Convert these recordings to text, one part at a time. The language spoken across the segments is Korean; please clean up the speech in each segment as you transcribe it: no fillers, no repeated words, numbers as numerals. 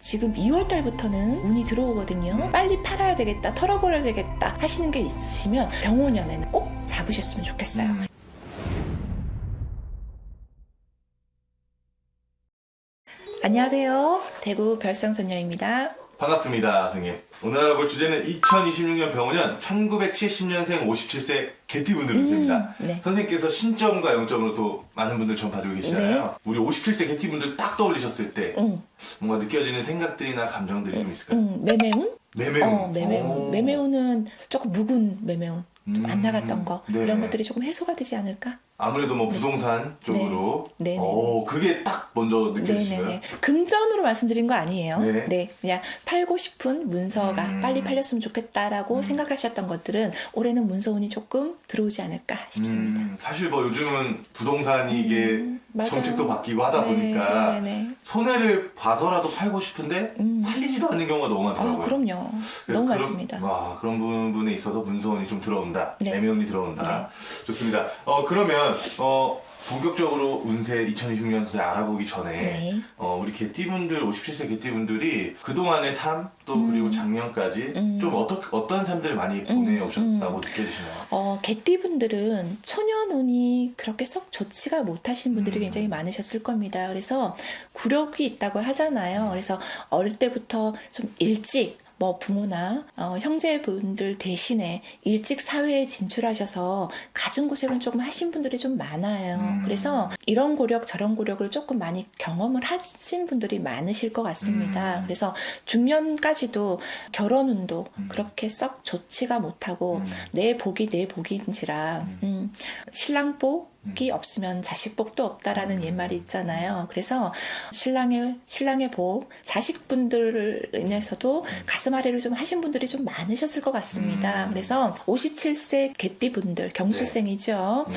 지금 2월 달부터는 운이 들어오거든요. 빨리 팔아야 되겠다, 털어버려야 되겠다 하시는 게 있으시면 병원연애는 꼭 잡으셨으면 좋겠어요. 안녕하세요. 대구 별상선녀입니다. 반갑습니다, 선생님. 오늘 알아볼 주제는 2026년 병원년 1970년생 57세 개띠분들 운세입니다. 네. 선생님께서 신점과 영점으로 또 많은 분들 전 봐주고 계시잖아요. 네. 우리 57세 개띠분들 딱 떠올리셨을 때 뭔가 느껴지는 생각들이나 감정들이 좀 있을까요? 매매운? 매매운. 매매운. 매매운은 조금 묵은 매매운. 좀 안 나갔던 거. 네. 이런 것들이 조금 해소가 되지 않을까? 아무래도 뭐 부동산 쪽으로. 네. 그게 딱 먼저 느껴지시고요. 네네네. 금전으로 말씀드린 거 아니에요. 네. 네. 그냥 팔고 싶은 문서가 빨리 팔렸으면 좋겠다라고 생각하셨던 것들은 올해는 문서운이 조금 들어오지 않을까 싶습니다. 사실 뭐 요즘은 부동산이 이게 맞아요. 정책도 바뀌고 하다 보니까 네네네. 손해를 봐서라도 팔고 싶은데 팔리지도 않는 경우가 너무 많더라고요. 그럼요. 그래서 너무 많습니다. 그런 부분에 있어서 문서운이 좀 들어온다. 네. 매매운이 들어온다. 좋습니다. 그러면 본격적으로 운세 2026년세 알아보기 전에 네. 우리 개띠분들 57세 개띠분들이 그동안의 삶 또 그리고 작년까지 좀 어떤 삶들을 많이 보내오셨다고 느껴지시나요? 개띠분들은 초년운이 그렇게 속 좋지가 못하신 분들이 굉장히 많으셨을 겁니다. 그래서 굴욕이 있다고 하잖아요. 그래서 어릴 때부터 좀 일찍 뭐 부모나 형제분들 대신에 일찍 사회에 진출하셔서 가진 고생을 조금 하신 분들이 좀 많아요. 그래서 이런 고력 저런 고력을 조금 많이 경험을 하신 분들이 많으실 것 같습니다. 그래서 중년까지도 결혼운도 그렇게 썩 좋지가 못하고 내 복이 내 복인지라 신랑복이 없으면 자식복도 없다라는 옛말이 있잖아요. 그래서 신랑의 복, 자식분들을 인해서도 가슴 아래를 좀 하신 분들이 좀 많으셨을 것 같습니다. 그래서 57세 개띠분들, 경수생이죠. 네.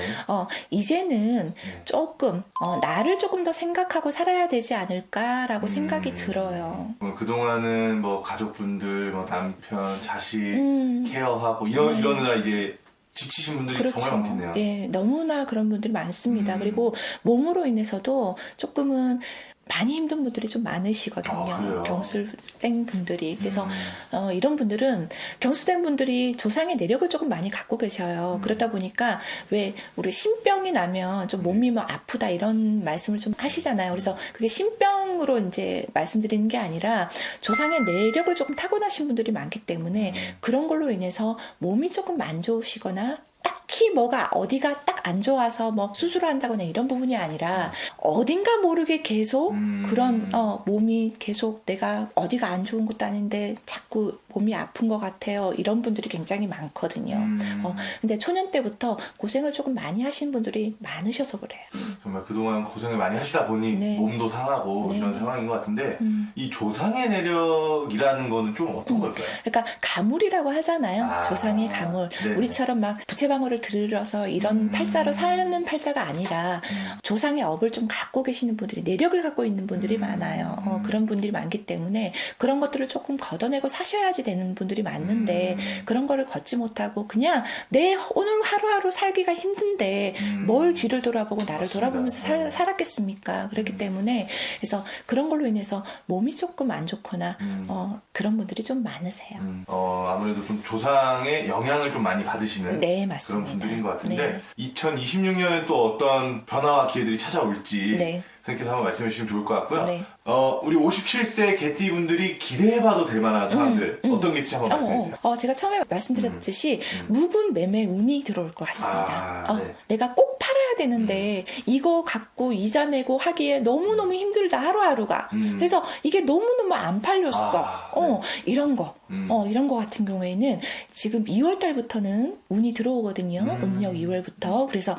이제는 조금 나를 조금 더 생각하고 살아야 되지 않을까라고 생각이 들어요. 그동안은 뭐 가족분들, 뭐 남편, 자식 케어하고 이러느라 이제 지치신 분들이 정말 많겠네요. 예, 너무나 그런 분들이 많습니다. 그리고 몸으로 인해서도 조금은 많이 힘든 분들이 좀 많으시거든요. 경술생 분들이. 그래서 이런 분들은 경수된 분들이 조상의 내력을 조금 많이 갖고 계셔요. 그러다 보니까 왜 우리 신병이 나면 좀 몸이 뭐 아프다 이런 말씀을 좀 하시잖아요. 그래서 그게 신병으로 이제 말씀드리는 게 아니라 조상의 내력을 조금 타고나신 분들이 많기 때문에 그런 걸로 인해서 몸이 조금 안 좋으시거나 딱히 뭐가 어디가 딱 안 좋아서 뭐 수술을 한다거나 이런 부분이 아니라 어딘가 모르게 계속 그런 몸이 계속 내가 어디가 안 좋은 것도 아닌데 자꾸 몸이 아픈 것 같아요. 이런 분들이 굉장히 많거든요. 근데 초년 때부터 고생을 조금 많이 하신 분들이 많으셔서 그래요. 정말 그동안 고생을 많이 하시다 보니 몸도 상하고 이런 상황인 것 같은데 이 조상의 내력이라는 거는 좀 어떤 걸까요? 그러니까 가물이라고 하잖아요. 조상의 가물. 네네. 우리처럼 막 부채방울을 들어서 이런 팔자로 사는 팔자가 아니라 조상의 업을 좀 갖고 계시는 분들이 내력을 갖고 있는 분들이 많아요. 그런 분들이 많기 때문에 그런 것들을 조금 걷어내고 사셔야지 되는 분들이 많은데 그런 거를 걷지 못하고 그냥 내 오늘 하루하루 살기가 힘든데 뭘 뒤를 돌아보고 나를 돌아보면서 살았겠습니까? 그렇기 때문에 그래서 그런 걸로 인해서 몸이 조금 안 좋거나 그런 분들이 좀 많으세요. 아무래도 좀 조상의 영향을 좀 많이 받으시는 네, 맞습니다. 그런 분들인 것 같은데 네. 2026년엔 또 어떤 변화와 기회들이 찾아올지 네. 선생님께서 한번 말씀해 주시면 좋을 것 같고요. 네. 우리 57세 개띠분들이 기대해봐도 될 만한 상황들 어떤 게 있을지 한번 말씀해 주세요. 제가 처음에 말씀드렸듯이 묵은 매매 운이 들어올 것 같습니다. 네. 내가 꼭 팔아야 되는데 이거 갖고 이자 내고 하기에 너무너무 힘들다 하루하루가. 그래서 이게 너무너무 안 팔렸어. 이런 거. 이런 거 같은 경우에는 지금 2월 달부터는 운이 들어오거든요. 음력 2월부터. 그래서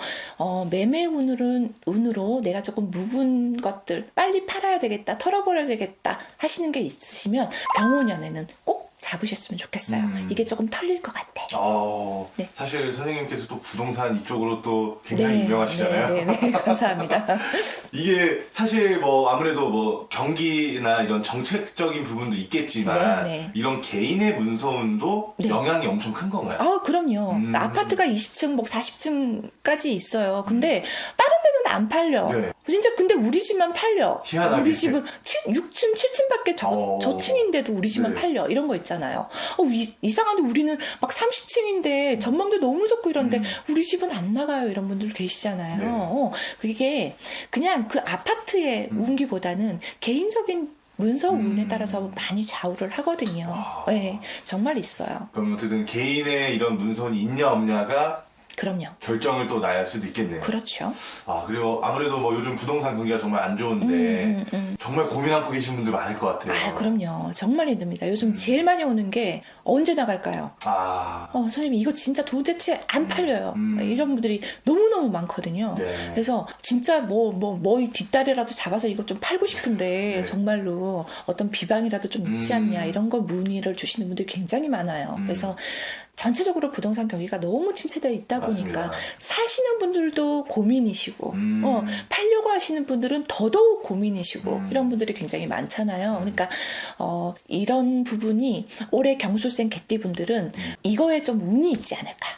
매매 운으로 내가 조금 묵은 것들 빨리 팔아야 되겠다, 털어버려야 되겠다 하시는 게 있으시면 병원연애는 꼭 잡으셨으면 좋겠어요. 이게 조금 털릴 것 같아. 네. 사실 선생님께서 또 부동산 이쪽으로 또 굉장히 유명하시잖아요. 네, 감사합니다. 이게 사실 뭐 아무래도 뭐 경기나 이런 정책적인 부분도 있겠지만 이런 개인의 문서운도 영향이 엄청 큰 건가요? 그럼요. 아파트가 20층, 뭐 40층까지 있어요. 근데 다른 데는 안 팔려. 네. 진짜 근데 우리 집만 팔려. 희한하게. 우리 집은 6층, 7층밖에 저층인데도 우리 집만 네. 팔려. 이런 거 있잖아요. 이상한데 우리는 막 30층인데 전망도 너무 좋고 이런데 우리 집은 안 나가요. 이런 분들 계시잖아요. 네. 그게 그냥 그 아파트의 운기보다는 개인적인 문서 운에 따라서 많이 좌우를 하거든요. 네, 정말 있어요. 그럼 어쨌든 개인의 이런 문서운이 있냐 없냐가 그럼요. 결정을 또 나야 할 수도 있겠네요. 그렇죠. 그리고 아무래도 뭐 요즘 부동산 경기가 정말 안 좋은데 정말 고민하고 계신 분들 많을 것 같아요. 그럼요. 정말 힘듭니다. 요즘 제일 많이 오는 게 언제 나갈까요? 선생님 이거 진짜 도대체 안 팔려요. 이런 분들이 너무너무 많거든요. 네. 그래서 진짜 뭐 이 뒷다리라도 잡아서 이거 좀 팔고 싶은데 네. 정말로 어떤 비방이라도 좀 있지 않냐 이런 거 문의를 주시는 분들이 굉장히 많아요. 그래서 전체적으로 부동산 경기가 너무 침체되어 있다 보니까 맞습니다. 사시는 분들도 고민이시고 팔려고 하시는 분들은 더더욱 고민이시고 이런 분들이 굉장히 많잖아요. 그러니까 이런 부분이 올해 경술생 개띠분들은 이거에 좀 운이 있지 않을까.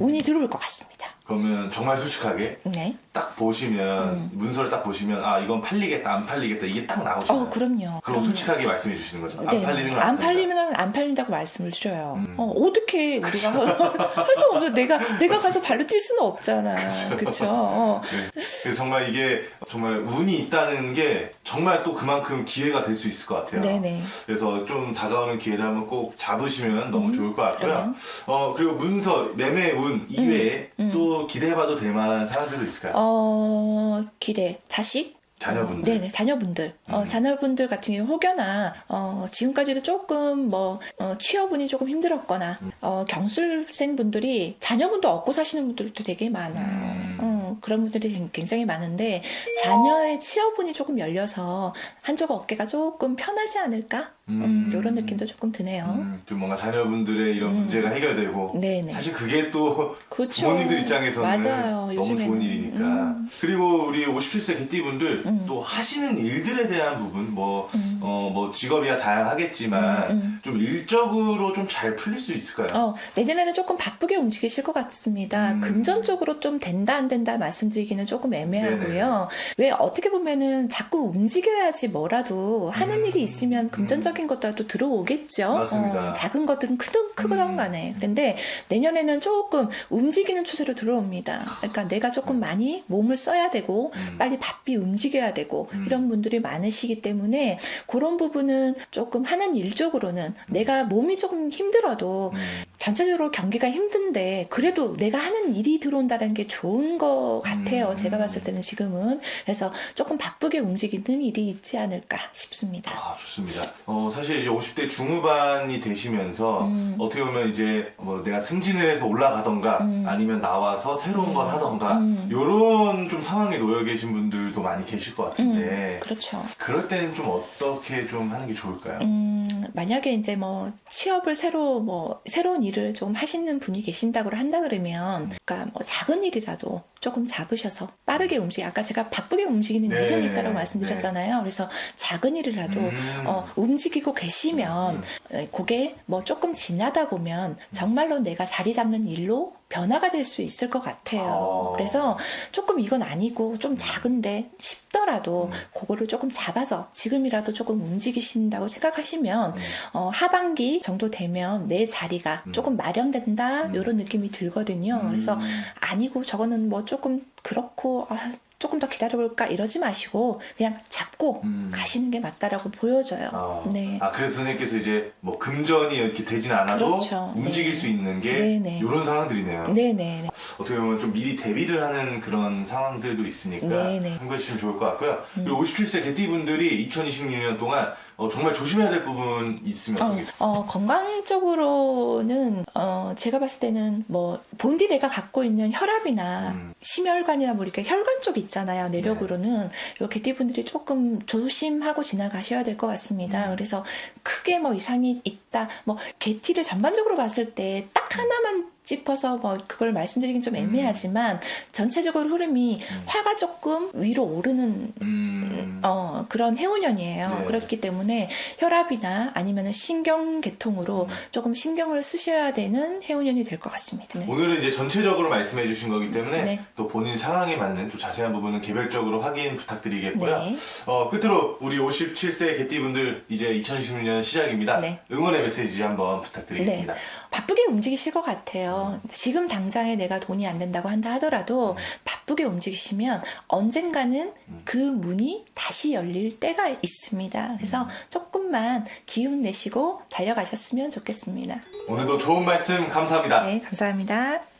운이 들어올 것 같습니다. 그러면 정말 솔직하게 네. 딱 보시면 문서를 딱 보시면 이건 팔리겠다 안 팔리겠다 이게 딱 나오잖아요. 그럼요. 그럼 솔직하게 말씀해 주시는 거죠. 안 네. 팔리는 건 안 팔린다. 팔리면 안 팔린다고 말씀을 드려요. 어떻게 우리가 할 수 없어. 내가 가서 발로 뛸 수는 없잖아. 그렇죠. 네. 그래서 정말 이게 정말 운이 있다는 게 정말 또 그만큼 기회가 될 수 있을 것 같아요. 네네. 그래서 좀 다가오는 기회를 한번 꼭 잡으시면 너무 좋을 것 같고요. 그럼요. 그리고 문서 매매 운 이외에 또 기대해봐도 될 만한 사항들도 있을까요? 기대 자식. 자녀분들. 네네, 자녀분들. 자녀분들 같은 경우 혹여나, 지금까지도 조금 취업운이 조금 힘들었거나, 경술생 분들이 자녀분도 얻고 사시는 분들도 되게 많아요. 그런 분들이 굉장히 많은데, 자녀의 취업운이 조금 열려서 한쪽 어깨가 조금 편하지 않을까? 이런 느낌도 조금 드네요. 좀 뭔가 자녀분들의 이런 문제가 해결되고. 네네. 사실 그게 또 그렇죠. 부모님들 입장에서는 맞아요. 너무 요즘에는. 좋은 일이니까. 그리고 우리 57세 개띠분들 또 하시는 일들에 대한 부분, 뭐 직업이야 다양하겠지만 좀 일적으로 좀 잘 풀릴 수 있을까요? 내년에는 조금 바쁘게 움직이실 것 같습니다. 금전적으로 좀 된다 안 된다 말씀드리기는 조금 애매하고요. 왜 어떻게 보면은 자꾸 움직여야지 뭐라도 하는 일이 있으면 금전적인 것들도 들어오겠죠. 맞습니다. 작은 것들은 크건 간에. 그런데 내년에는 조금 움직이는 추세로 들어옵니다. 그러니까 내가 조금 많이 몸을 써야 되고 빨리 바삐 움직여야 되고 이런 분들이 많으시기 때문에 그런 부분은 조금 하는 일적으로는 내가 몸이 조금 힘들어도 전체적으로 경기가 힘든데 그래도 내가 하는 일이 들어온다는 게 좋은 것 같아요. 제가 봤을 때는 지금은. 그래서 조금 바쁘게 움직이는 일이 있지 않을까 싶습니다. 좋습니다. 사실 이제 50대 중후반이 되시면서 어떻게 보면 이제 뭐 내가 승진을 해서 올라가던가 아니면 나와서 새로운 걸 하던가 요런 좀 상황에 놓여 계신 분들도 많이 계실 것 같은데 그렇죠. 그럴 때는 좀 어떻게 좀 하는 게 좋을까요? 만약에 이제 뭐 취업을 새로운 일을 좀 하시는 분이 계신다고 한다 그러면 그러니까 뭐 작은 일이라도 조금 잡으셔서 빠르게 아까 제가 바쁘게 움직이는 네, 일은 있다고 말씀드렸잖아요. 그래서 작은 일이라도 움직이고 계시면 그게 뭐 조금 지나다 보면 정말로 내가 자리 잡는 일로 변화가 될 수 있을 것 같아요. 그래서 조금 이건 아니고 좀 작은데 싶더라도 그거를 조금 잡아서 지금이라도 조금 움직이신다고 생각하시면 하반기 정도 되면 내 자리가 조금 마련된다 이런 느낌이 들거든요. 그래서 아니고 저거는 뭐 조금 그렇고 조금 더 기다려볼까 이러지 마시고 그냥 잡고 가시는 게 맞다라고 보여져요. 네. 그래서 선생님께서 이제 뭐 금전이 이렇게 되진 않아도 그렇죠. 움직일 네. 수 있는 게 네네. 이런 상황들이네요. 네네. 어떻게 보면 좀 미리 대비를 하는 그런 상황들도 있으니까 네네. 참고해주시면 좋을 것 같고요. 그리고 57세 개띠분들이 2026년 동안 정말 조심해야 될 부분 있으면 어떻게 있을까요? 건강적으로는 제가 봤을 때는 뭐 본디 내가 갖고 있는 혈압이나 심혈관이나 뭐 이렇게 혈관 쪽 있잖아요. 내력으로는 요 개띠분들이 조금 조심하고 지나가셔야 될 것 같습니다. 그래서 크게 뭐 이상이 있다, 뭐 개띠를 전반적으로 봤을 때 딱 하나만 짚어서 뭐 그걸 말씀드리긴 좀 애매하지만 전체적으로 흐름이 화가 조금 위로 오르는 그런 해운년이에요. 네. 그렇기 때문에 혈압이나 아니면 신경계통으로 조금 신경을 쓰셔야 되는 해운년이 될 것 같습니다. 네. 오늘은 이제 전체적으로 말씀해 주신 거기 때문에 네. 또 본인 상황에 맞는 좀 자세한 부분은 개별적으로 확인 부탁드리겠고요. 네. 끝으로 우리 57세 개띠분들 이제 2016년 시작입니다. 네. 응원의 메시지 한번 부탁드리겠습니다. 바쁘게 움직이실 것 같아요. 지금 당장에 내가 돈이 안 된다고 한다 하더라도 바쁘게 움직이시면 언젠가는 그 문이 다시 열릴 때가 있습니다. 그래서 조금만 기운 내시고 달려가셨으면 좋겠습니다. 오늘도 좋은 말씀 감사합니다. 네, 감사합니다.